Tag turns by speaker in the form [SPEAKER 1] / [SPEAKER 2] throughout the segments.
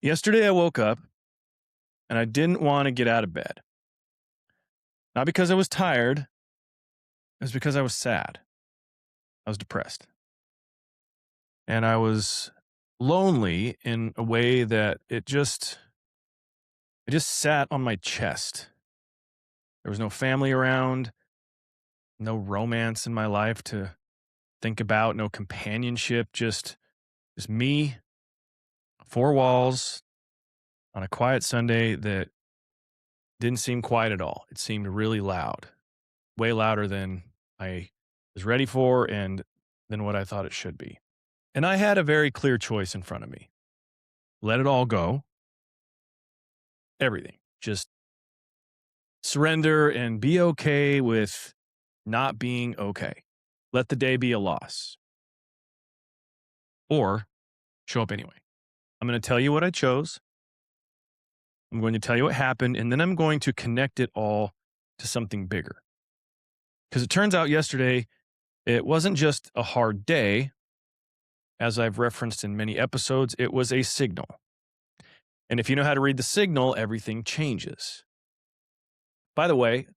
[SPEAKER 1] Yesterday, I woke up and I didn't want to get out of bed. Not because I was tired, it was because I was sad. I was depressed. And I was lonely in a way that it just sat on my chest. There was no family around, no romance in my life to think about, no companionship, just me, four walls on a quiet Sunday that didn't seem quiet at all. It seemed really loud, way louder than I was ready for and than what I thought it should be. And I had a very clear choice in front of me. Let it all go, everything. Just surrender and be okay with not being okay. Let the day be a loss or show up anyway. I'm going to tell you what I chose. I'm going to tell you what happened, and then I'm going to connect it all to something bigger. Because it turns out yesterday, it wasn't just a hard day. As I've referenced in many episodes, it was a signal. And if you know how to read the signal, everything changes. By the way,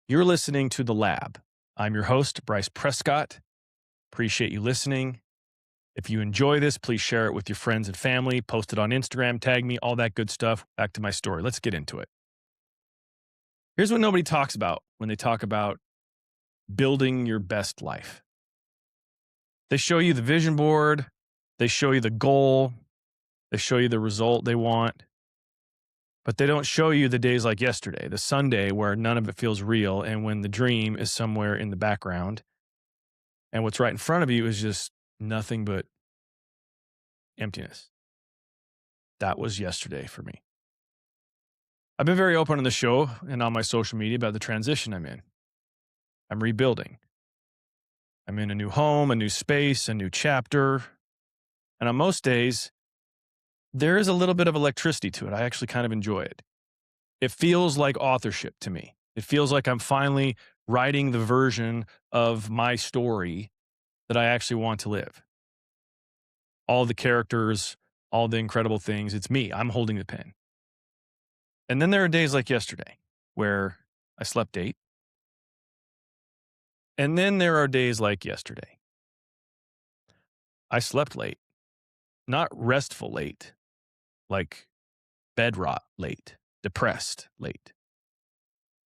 [SPEAKER 1] you're listening to The Lab. I'm your host, Bryce Prescott. Appreciate you listening. If you enjoy this, please share it with your friends and family, post it on Instagram, tag me, all that good stuff. Back to my story. Let's get into it. Here's what nobody talks about when they talk about building your best life. They show you the vision board, they show you the goal, they show you the result they want, but they don't show you the days like yesterday, the Sunday where none of it feels real and when the dream is somewhere in the background and what's right in front of you is just nothing but emptiness. That was yesterday for me. I've been very open on the show and on my social media about the transition I'm in. I'm rebuilding. I'm in a new home, a new space, a new chapter. And on most days, there is a little bit of electricity to it. I actually kind of enjoy it. It feels like authorship to me. It feels like I'm finally writing the version of my story that I actually want to live. All the characters, all the incredible things, it's me. I'm holding the pen. And then there are days like yesterday where I slept 8. And then there are days like yesterday. I slept late, not restful late, like bed rot late, depressed late.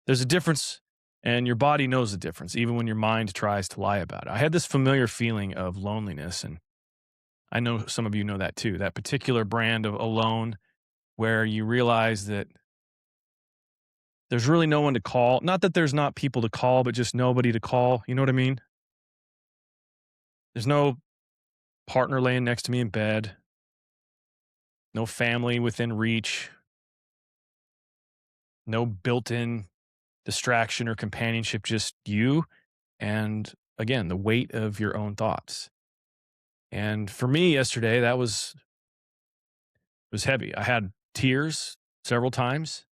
[SPEAKER 1] There's a difference, and your body knows the difference, even when your mind tries to lie about it. I had this familiar feeling of loneliness, and I know some of you know that too. That particular brand of alone where you realize that there's really no one to call. Not that there's not people to call, but just nobody to call. You know what I mean? There's no partner laying next to me in bed, no family within reach, no built in distraction or companionship, just you and again, the weight of your own thoughts. And for me yesterday, that was heavy. I had tears several times,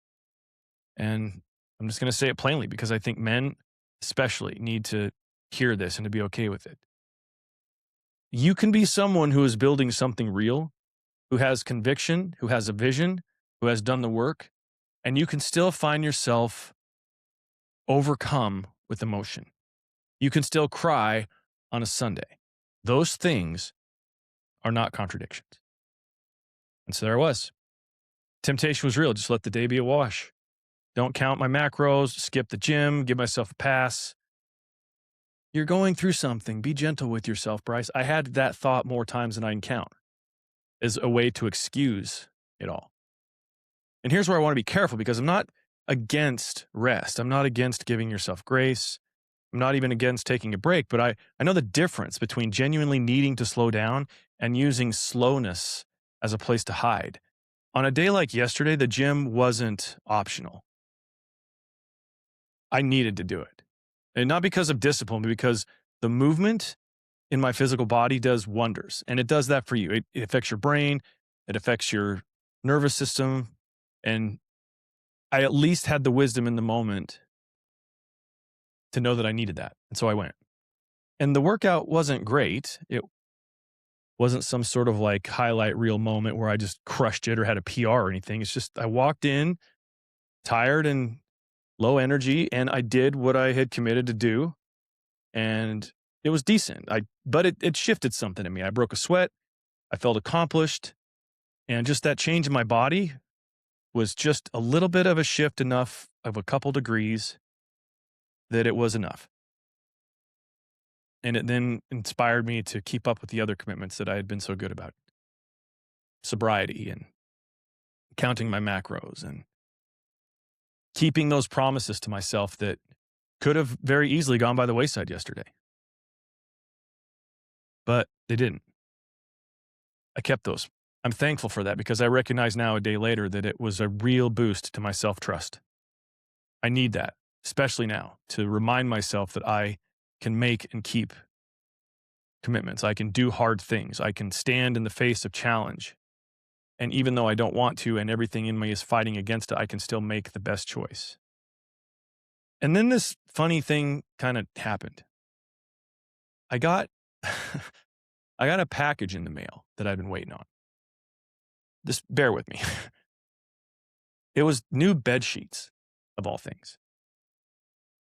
[SPEAKER 1] and I'm just going to say it plainly because I think men especially need to hear this and to be okay with it. You can be someone who is building something real, who has conviction, who has a vision, who has done the work, and you can still find yourself overcome with emotion. You can still cry on a Sunday. Those things are not contradictions. And so there I was. Temptation was real. Just let the day be a wash. Don't count my macros, skip the gym, give myself a pass. You're going through something. Be gentle with yourself, Bryce. I had that thought more times than I can count as a way to excuse it all. And here's where I want to be careful because I'm not against rest. I'm not against giving yourself grace. I'm not even against taking a break, but I know the difference between genuinely needing to slow down and using slowness as a place to hide. On a day like yesterday, the gym wasn't optional. I needed to do it. And not because of discipline, but because the movement in my physical body does wonders. And it does that for you. It affects your brain, it affects your nervous system. And I at least had the wisdom in the moment to know that I needed that. And so I went. And the workout wasn't great. Wasn't some sort of like highlight reel moment where I just crushed it or had a PR or anything. It's just I walked in tired and low energy, and I did what I had committed to do, and it was decent. But it shifted something in me. I broke a sweat. I felt accomplished, and just that change in my body was just a little bit of a shift, enough of a couple degrees that it was enough. And it then inspired me to keep up with the other commitments that I had been so good about. Sobriety and counting my macros and keeping those promises to myself that could have very easily gone by the wayside yesterday. But they didn't. I kept those. I'm thankful for that because I recognize now a day later that it was a real boost to my self-trust. I need that, especially now, to remind myself that I can make and keep commitments. I can do hard things. I can stand in the face of challenge. And even though I don't want to and everything in me is fighting against it, I can still make the best choice. And then this funny thing kind of happened. I got I got a package in the mail that I'd been waiting on. Just bear with me. It was new bed sheets, of all things.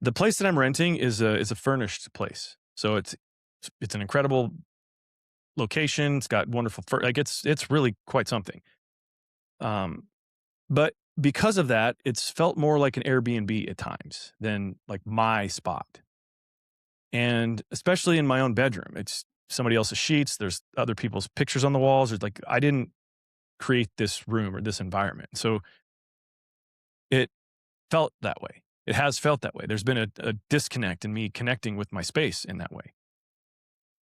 [SPEAKER 1] The place that I'm renting is a furnished place. So it's an incredible location. It's got wonderful it's really quite something. But because of that, it's felt more like an Airbnb at times than like my spot. And especially in my own bedroom, it's somebody else's sheets. There's other people's pictures on the walls. There's like, I didn't create this room or this environment. So it felt that way. It has felt that way. There's been a disconnect in me connecting with my space in that way.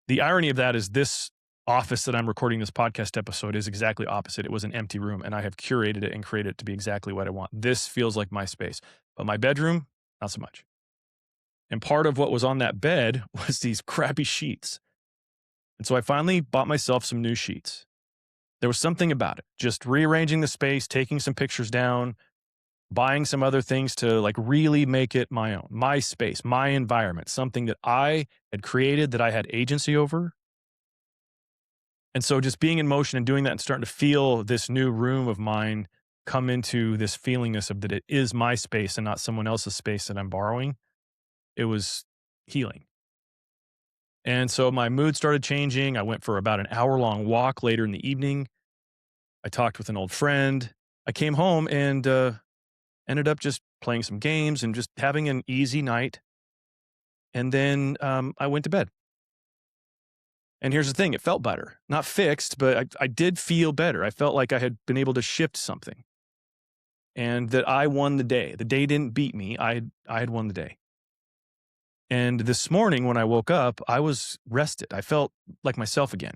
[SPEAKER 1] The irony of that is this office that I'm recording this podcast episode is exactly opposite. It was an empty room, and I have curated it and created it to be exactly what I want. This feels like my space, but my bedroom, not so much. And part of what was on that bed was these crappy sheets. And so I finally bought myself some new sheets. There was something about it, just rearranging the space, taking some pictures down, buying some other things to like really make it my own, my space, my environment, something that I had created, that I had agency over. And so just being in motion and doing that and starting to feel this new room of mine come into this feelingness of that it is my space and not someone else's space that I'm borrowing, it was healing. And so my mood started changing. I went for about an hour-long walk later in the evening. I talked with an old friend. I came home and ended up just playing some games and just having an easy night. And then I went to bed. And here's the thing, it felt better. Not fixed, but I did feel better. I felt like I had been able to shift something and that I won the day. The day didn't beat me. I had won the day. And this morning when I woke up, I was rested. I felt like myself again.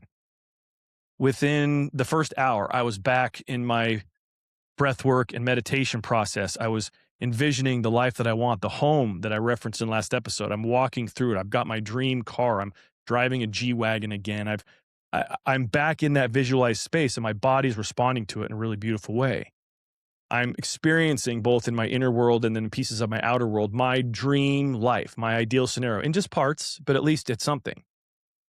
[SPEAKER 1] Within the first hour, I was back in my breath work and meditation process. I was envisioning the life that I want, the home that I referenced in last episode. I'm walking through it. I've got my dream car. I'm driving a G-Wagon again. I'm back in that visualized space, and my body's responding to it in a really beautiful way. I'm experiencing both in my inner world and then pieces of my outer world, my dream life, my ideal scenario, in just parts, but at least it's something.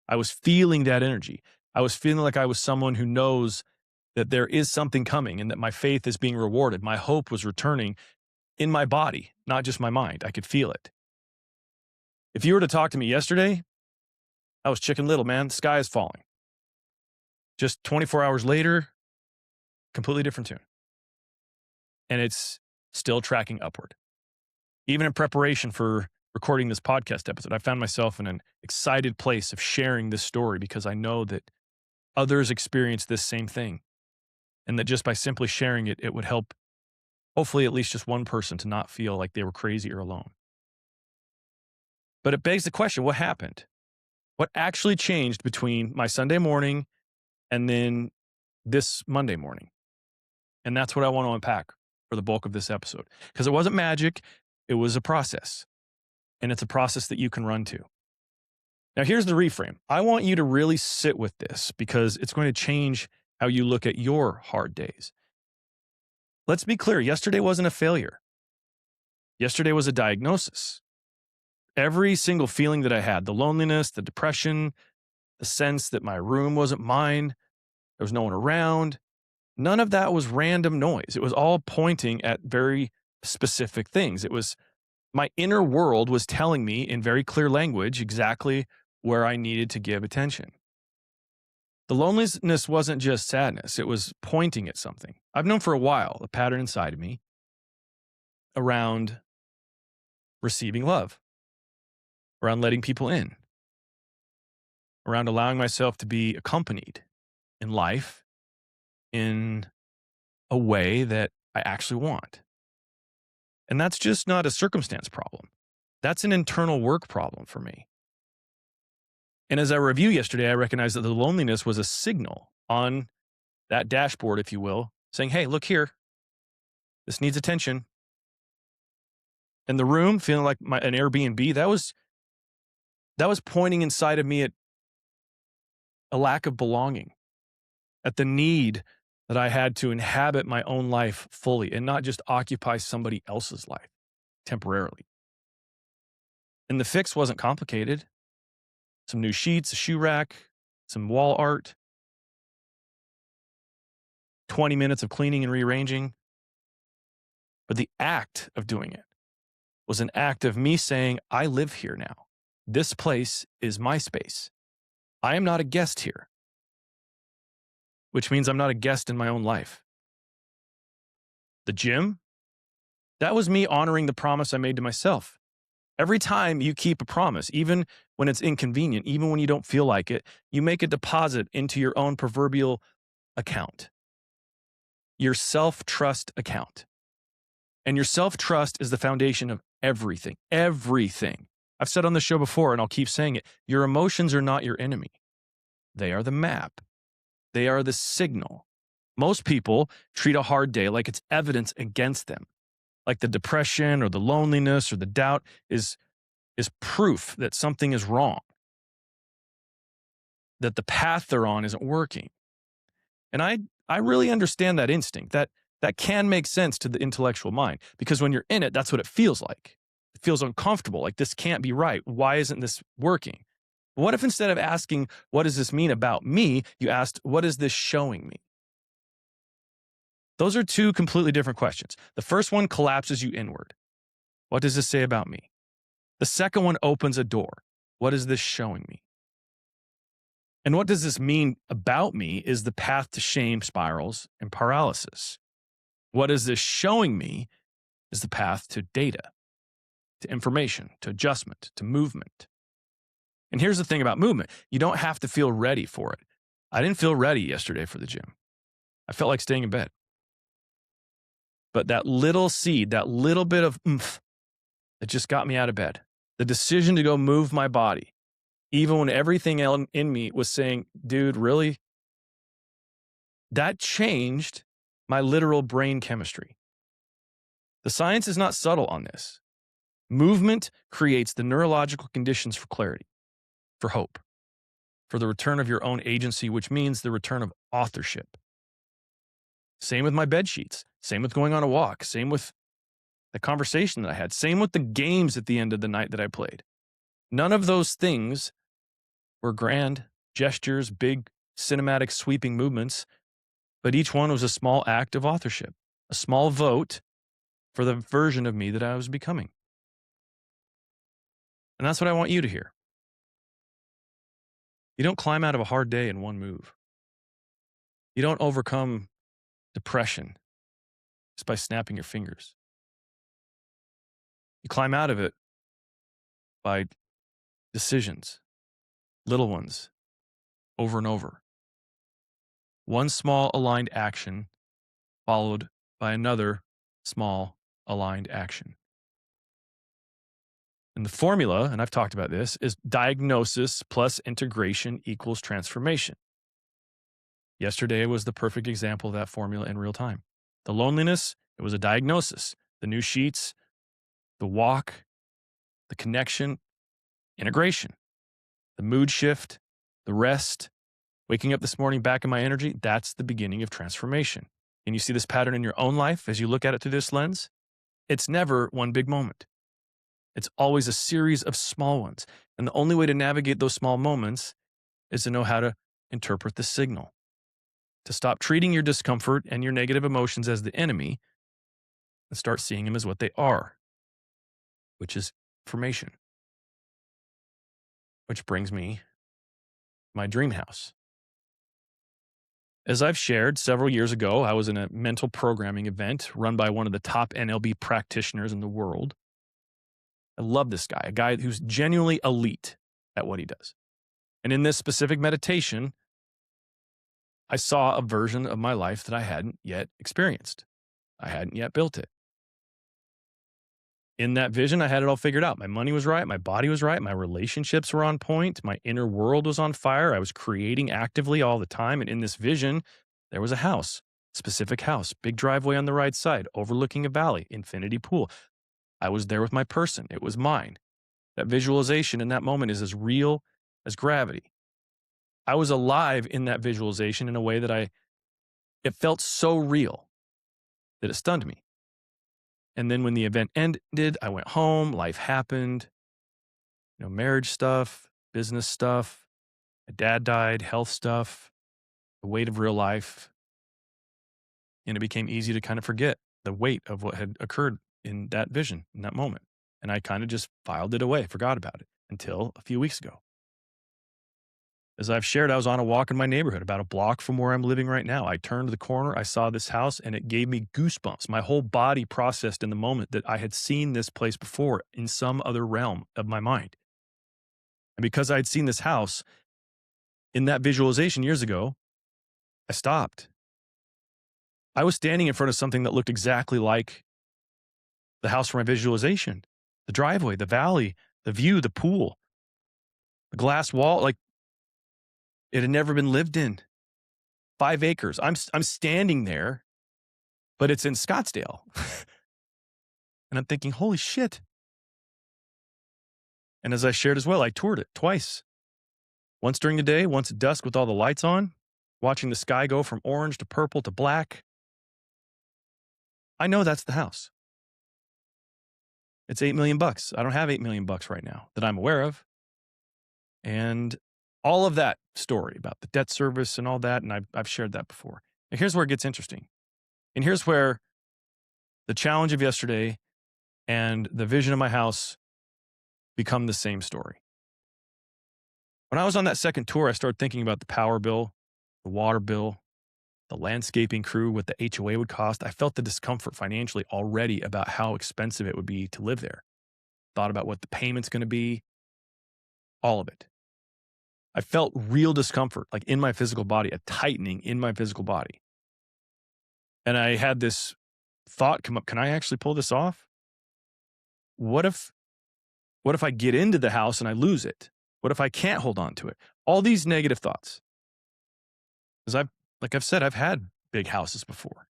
[SPEAKER 1] I was feeling that energy. I was feeling like I was someone who knows that there is something coming and that my faith is being rewarded. My hope was returning in my body, not just my mind. I could feel it. If you were to talk to me yesterday, I was Chicken Little, man. The sky is falling. Just 24 hours later, completely different tune. And it's still tracking upward. Even in preparation for recording this podcast episode, I found myself in an excited place of sharing this story because I know that others experience this same thing. And that just by simply sharing it, it would help hopefully at least just one person to not feel like they were crazy or alone. But it begs the question, what happened? What actually changed between my Sunday morning and then this Monday morning? And that's what I want to unpack for the bulk of this episode. Because it wasn't magic, it was a process. And it's a process that you can run to. Now, here's the reframe. I want you to really sit with this because it's going to change how you look at your hard days. Let's be clear, yesterday wasn't a failure. Yesterday was a diagnosis. Every single feeling that I had, the loneliness, the depression, the sense that my room wasn't mine, there was no one around. None of that was random noise. It was all pointing at very specific things. It was my inner world was telling me in very clear language exactly where I needed to give attention. The loneliness wasn't just sadness, it was pointing at something. I've known for a while a pattern inside of me around receiving love, around letting people in, around allowing myself to be accompanied in life in a way that I actually want. And that's just not a circumstance problem. That's an internal work problem for me. And as I reviewed yesterday, I recognized that the loneliness was a signal on that dashboard, if you will, saying, hey, look here, this needs attention. And the room feeling like an Airbnb, that was pointing inside of me at a lack of belonging, at the need that I had to inhabit my own life fully and not just occupy somebody else's life temporarily. And the fix wasn't complicated. Some new sheets, a shoe rack, some wall art, 20 minutes of cleaning and rearranging. But the act of doing it was an act of me saying, I live here now. This place is my space. I am not a guest here, which means I'm not a guest in my own life. The gym, that was me honoring the promise I made to myself. Every time you keep a promise, even when it's inconvenient, even when you don't feel like it, you make a deposit into your own proverbial account, your self-trust account. And your self-trust is the foundation of everything, everything. I've said on the show before, and I'll keep saying it, your emotions are not your enemy. They are the map. They are the signal. Most people treat a hard day like it's evidence against them. Like the depression or the loneliness or the doubt is proof that something is wrong, that the path they're on isn't working. And I really understand that instinct. That can make sense to the intellectual mind, because when you're in it, that's what it feels like. It feels uncomfortable, like this can't be right. Why isn't this working? What if instead of asking, what does this mean about me, you asked, what is this showing me? Those are two completely different questions. The first one collapses you inward. What does this say about me? The second one opens a door. What is this showing me? And what does this mean about me is the path to shame spirals and paralysis. What is this showing me is the path to data, to information, to adjustment, to movement. And here's the thing about movement. You don't have to feel ready for it. I didn't feel ready yesterday for the gym. I felt like staying in bed. But that little seed, that little bit of oomph that just got me out of bed, the decision to go move my body, even when everything else in me was saying, dude, really? That changed my literal brain chemistry. The science is not subtle on this. Movement creates the neurological conditions for clarity, for hope, for the return of your own agency, which means the return of authorship. Same with my bed sheets. Same with going on a walk. Same with the conversation that I had. Same with the games at the end of the night that I played. None of those things were grand gestures, big cinematic sweeping movements, but each one was a small act of authorship, a small vote for the version of me that I was becoming. And that's what I want you to hear. You don't climb out of a hard day in one move. You don't overcome depression just by snapping your fingers. You climb out of it by decisions, little ones, over and over. One small aligned action followed by another small aligned action. And the formula, and I've talked about this, is diagnosis plus integration equals transformation. Yesterday was the perfect example of that formula in real time. The loneliness, it was a diagnosis. The new sheets, the walk, the connection, integration. The mood shift, the rest, waking up this morning back in my energy, that's the beginning of transformation. And you see this pattern in your own life as you look at it through this lens? It's never one big moment. It's always a series of small ones. And the only way to navigate those small moments is to know how to interpret the signal, to stop treating your discomfort and your negative emotions as the enemy and start seeing them as what they are, which is information. Which brings me to my dream house. As I've shared several years ago, I was in a mental programming event run by one of the top NLP practitioners in the world. I love this guy, a guy who's genuinely elite at what he does. And in this specific meditation, I saw a version of my life that I hadn't yet experienced. I hadn't yet built it. In that vision, I had it all figured out. My money was right. My body was right. My relationships were on point. My inner world was on fire. I was creating actively all the time. And in this vision, there was a house, specific house, big driveway on the right side, overlooking a valley, infinity pool. I was there with my person. It was mine. That visualization in that moment is as real as gravity. I was alive in that visualization in a way that it felt so real that it stunned me. And then when the event ended, I went home, life happened, marriage stuff, business stuff, my dad died, health stuff, the weight of real life. And it became easy to kind of forget the weight of what had occurred in that vision, in that moment. And I kind of just filed it away, forgot about it until a few weeks ago. As I've shared, I was on a walk in my neighborhood about a block from where I'm living right now. I turned the corner, I saw this house, and it gave me goosebumps. My whole body processed in the moment that I had seen this place before in some other realm of my mind. And because I had seen this house in that visualization years ago, I stopped. I was standing in front of something that looked exactly like the house from my visualization. The driveway, the valley, the view, the pool, the glass wall, like it had never been lived in. 5 acres. I'm standing there, but it's in Scottsdale. And I'm thinking, holy shit. And as I shared as well, I toured it twice. Once during the day, once at dusk with all the lights on, watching the sky go from orange to purple to black. I know that's the house. It's $8 million. I don't have $8 million right now that I'm aware of. And all of that story about the debt service and all that, and I've shared that before. And here's where it gets interesting. And here's where the challenge of yesterday and the vision of my house become the same story. When I was on that second tour, I started thinking about the power bill, the water bill, the landscaping crew, what the HOA would cost. I felt the discomfort financially already about how expensive it would be to live there. Thought about what the payment's going to be, all of it. I felt real discomfort, like in my physical body, a tightening in my physical body. And I had this thought come up, can I actually pull this off? What if I get into the house and I lose it? What if I can't hold on to it? All these negative thoughts. Because like I've said, I've had big houses before.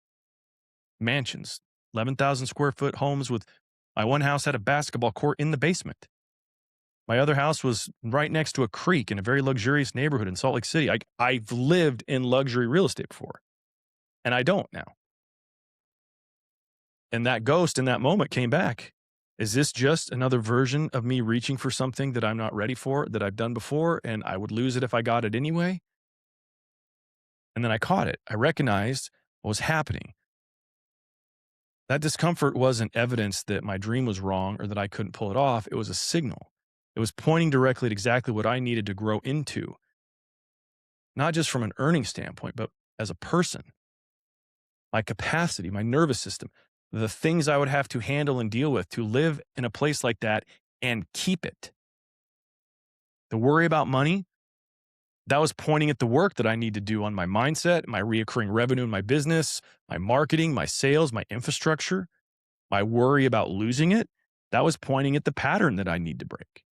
[SPEAKER 1] Mansions, 11,000 square foot homes with my one house had a basketball court in the basement. My other house was right next to a creek in a very luxurious neighborhood in Salt Lake City. I've lived in luxury real estate before, and I don't now. And that ghost in that moment came back. Is this just another version of me reaching for something that I'm not ready for, that I've done before, and I would lose it if I got it anyway? And then I caught it. I recognized what was happening. That discomfort wasn't evidence that my dream was wrong or that I couldn't pull it off. It was a signal. It was pointing directly at exactly what I needed to grow into, not just from an earning standpoint, but as a person. My capacity, my nervous system, the things I would have to handle and deal with to live in a place like that and keep it. The worry about money, that was pointing at the work that I need to do on my mindset, my reoccurring revenue in my business, my marketing, my sales, my infrastructure. My worry about losing it, that was pointing at the pattern that I need to break.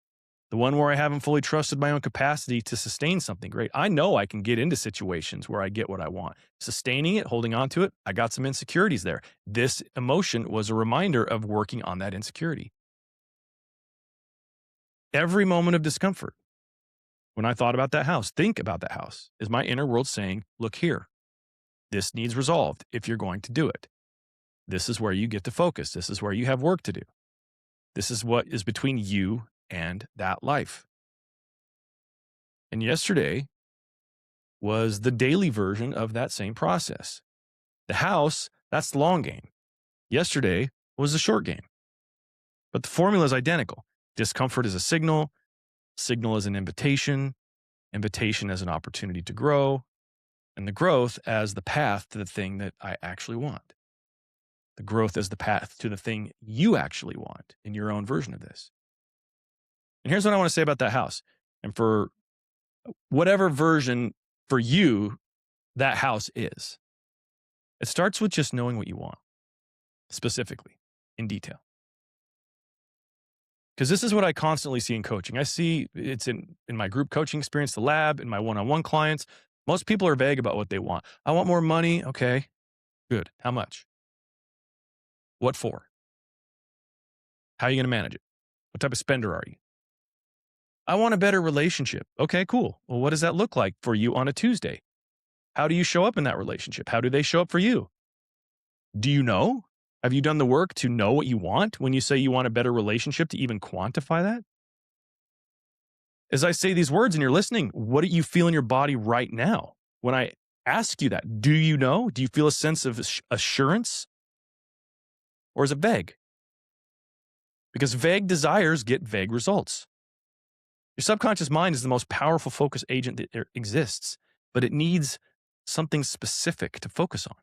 [SPEAKER 1] The one where I haven't fully trusted my own capacity to sustain something great. I know I can get into situations where I get what I want. Sustaining it, holding on to it, I got some insecurities there. This emotion was a reminder of working on that insecurity. Every moment of discomfort, when I thought about that house, think about that house, is my inner world saying, look here, this needs resolved if you're going to do it. This is where you get to focus. This is where you have work to do. This is what is between you and that life. And yesterday, was the daily version of that same process. The house, that's the long game. Yesterday was the short game. But the formula is identical. Discomfort is a signal, signal is an invitation, invitation as an opportunity to grow, and the growth as the path to the thing that I actually want. The growth as the path to the thing you actually want in your own version of this. And here's what I want to say about that house. And for whatever version for you that house is, it starts with just knowing what you want, specifically, in detail. Because this is what I constantly see in coaching. I see it's in my group coaching experience, the lab, in my one-on-one clients. Most people are vague about what they want. I want more money. Okay, good. How much? What for? How are you going to manage it? What type of spender are you? I want a better relationship. Okay, cool. Well, what does that look like for you on a Tuesday? How do you show up in that relationship? How do they show up for you? Do you know? Have you done the work to know what you want when you say you want a better relationship to even quantify that? As I say these words and you're listening, what do you feel in your body right now? When I ask you that, do you know? Do you feel a sense of assurance? Or is it vague? Because vague desires get vague results. Your subconscious mind is the most powerful focus agent that there exists, but it needs something specific to focus on.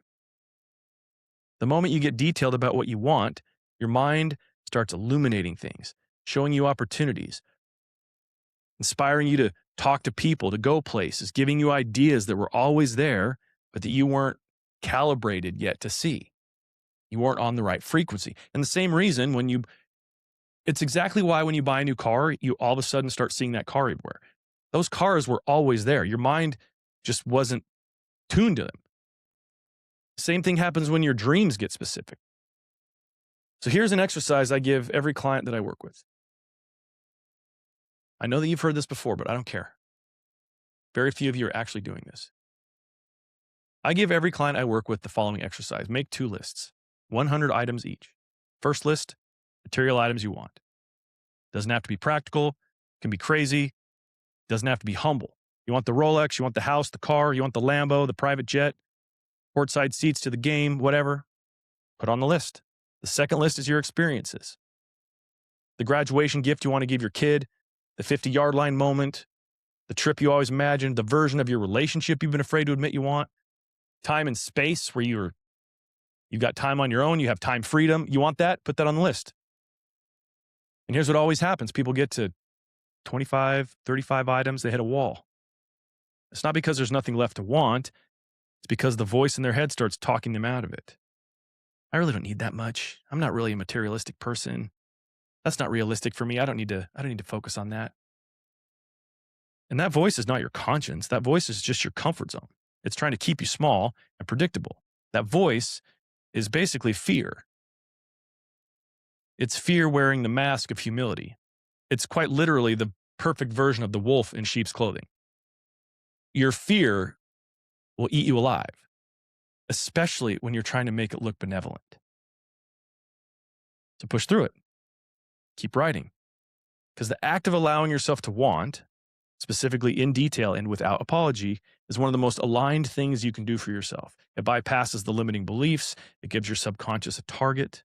[SPEAKER 1] The moment you get detailed about what you want, your mind starts illuminating things, showing you opportunities, inspiring you to talk to people, to go places, giving you ideas that were always there, but that you weren't calibrated yet to see. You weren't on the right frequency. And the same reason it's exactly why when you buy a new car, you all of a sudden start seeing that car everywhere. Those cars were always there. Your mind just wasn't tuned to them. Same thing happens when your dreams get specific. So here's an exercise I give every client that I work with. I know that you've heard this before, but I don't care. Very few of you are actually doing this. I give every client I work with the following exercise. Make 2 lists, 100 items each. First list, material items you want. Doesn't have to be practical, can be crazy, doesn't have to be humble. You want the Rolex, you want the house, the car, you want the Lambo, the private jet, courtside seats to the game, whatever. Put on the list. The second list is your experiences. The graduation gift you want to give your kid, the 50-yard line moment, the trip you always imagined, the version of your relationship you've been afraid to admit you want, time and space where you've got time on your own, you have time freedom. You want that? Put that on the list. And here's what always happens. People get to 25, 35 items, they hit a wall. It's not because there's nothing left to want. It's because the voice in their head starts talking them out of it. I really don't need that much. I'm not really a materialistic person. That's not realistic for me. I don't need to focus on that. And that voice is not your conscience. That voice is just your comfort zone. It's trying to keep you small and predictable. That voice is basically fear. It's fear wearing the mask of humility. It's quite literally the perfect version of the wolf in sheep's clothing. Your fear will eat you alive, especially when you're trying to make it look benevolent. So push through it. Keep writing. Because the act of allowing yourself to want, specifically in detail and without apology, is one of the most aligned things you can do for yourself. It bypasses the limiting beliefs. It gives your subconscious a target.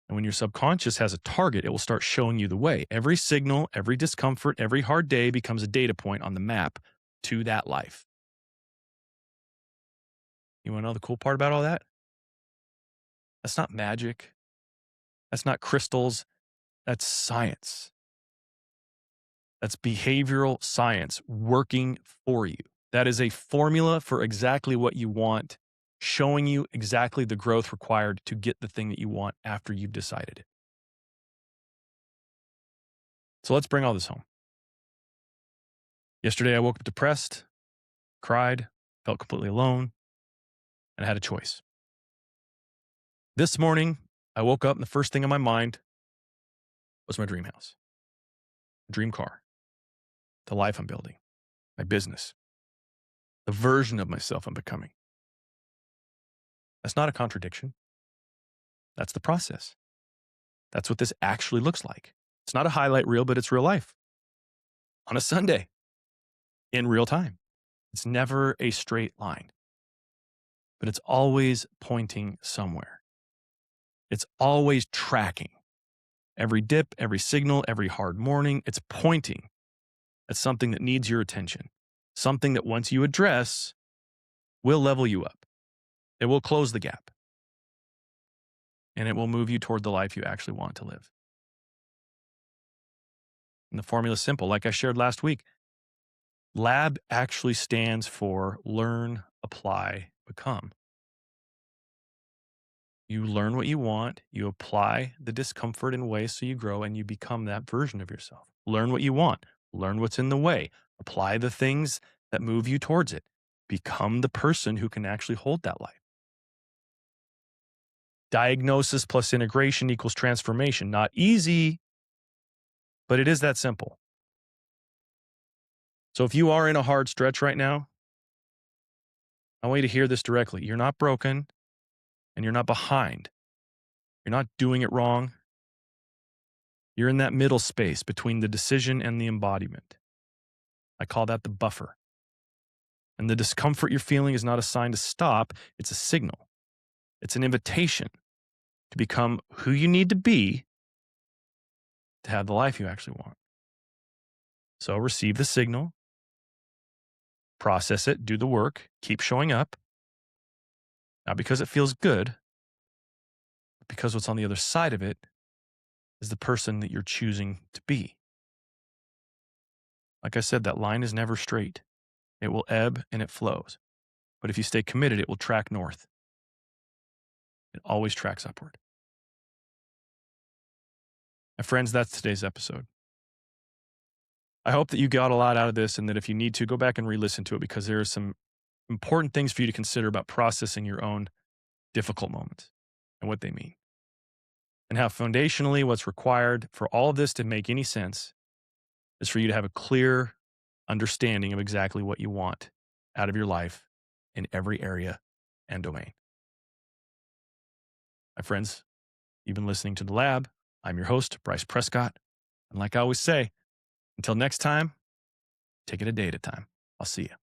[SPEAKER 1] And when your subconscious has a target, it will start showing you the way. Every signal, every discomfort, every hard day becomes a data point on the map to that life. You want to know the cool part about all that? That's not magic. That's not crystals. That's science. That's behavioral science working for you. That is a formula for exactly what you want, showing you exactly the growth required to get the thing that you want after you've decided it. So let's bring all this home. Yesterday, I woke up depressed, cried, felt completely alone, and I had a choice. This morning, I woke up and the first thing on my mind was my dream house, dream car, the life I'm building, my business, the version of myself I'm becoming. That's not a contradiction. That's the process. That's what this actually looks like. It's not a highlight reel, but it's real life. On a Sunday, in real time. It's never a straight line, but it's always pointing somewhere. It's always tracking. Every dip, every signal, every hard morning, it's pointing at something that needs your attention. Something that once you address will level you up. It will close the gap. And it will move you toward the life you actually want to live. And the formula is simple. Like I shared last week, LAB actually stands for learn, apply, become. You learn what you want, you apply the discomfort in ways so you grow and you become that version of yourself. Learn what you want, learn what's in the way, apply the things that move you towards it. Become the person who can actually hold that life. Diagnosis plus integration equals transformation. Not easy, but it is that simple. So if you are in a hard stretch right now, I want you to hear this directly. You're not broken and you're not behind. You're not doing it wrong. You're in that middle space between the decision and the embodiment. I call that the buffer. And the discomfort you're feeling is not a sign to stop, it's a signal. It's an invitation to become who you need to be to have the life you actually want. So receive the signal, process it, do the work, keep showing up. Not because it feels good, but because what's on the other side of it is the person that you're choosing to be. Like I said, that line is never straight. It will ebb and it flows. But if you stay committed, it will track north. It always tracks upward. My friends, that's today's episode. I hope that you got a lot out of this and that if you need to, go back and re-listen to it because there are some important things for you to consider about processing your own difficult moments and what they mean. And how foundationally what's required for all of this to make any sense is for you to have a clear understanding of exactly what you want out of your life in every area and domain. My friends, you've been listening to The Lab. I'm your host, Bryce Prescott. And like I always say, until next time, take it a day at a time. I'll see you.